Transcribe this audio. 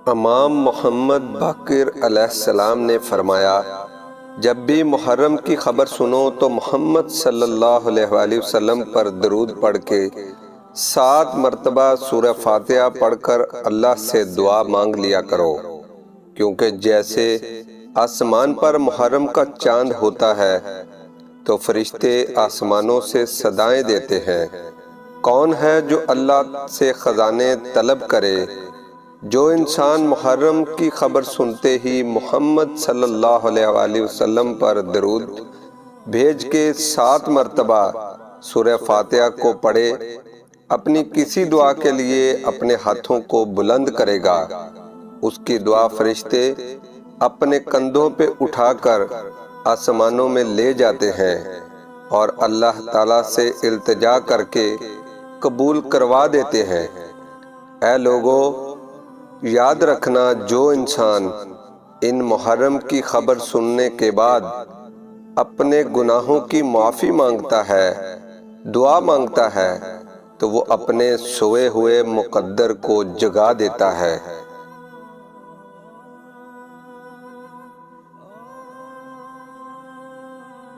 امام محمد باقر علیہ السلام نے فرمایا، جب بھی محرم کی خبر سنو تو محمد صلی اللہ علیہ وآلہ وسلم پر درود پڑھ کے 7 مرتبہ سورہ فاتحہ پڑھ کر اللہ سے دعا مانگ لیا کرو، کیونکہ جیسے آسمان پر محرم کا چاند ہوتا ہے تو فرشتے آسمانوں سے صدائیں دیتے ہیں، کون ہے جو اللہ سے خزانے طلب کرے؟ جو انسان محرم کی خبر سنتے ہی محمد صلی اللہ علیہ وآلہ وسلم پر درود بھیج کے 7 مرتبہ سورہ فاتحہ کو پڑھے، اپنی کسی دعا کے لیے اپنے ہاتھوں کو بلند کرے گا، اس کی دعا فرشتے اپنے کندھوں پہ اٹھا کر آسمانوں میں لے جاتے ہیں اور اللہ تعالیٰ سے التجا کر کے قبول کروا دیتے ہیں۔ اے لوگو، یاد رکھنا، جو انسان ان محرم کی خبر سننے کے بعد اپنے گناہوں کی معافی مانگتا ہے، دعا مانگتا ہے، تو وہ اپنے سوئے ہوئے مقدر کو جگا دیتا ہے۔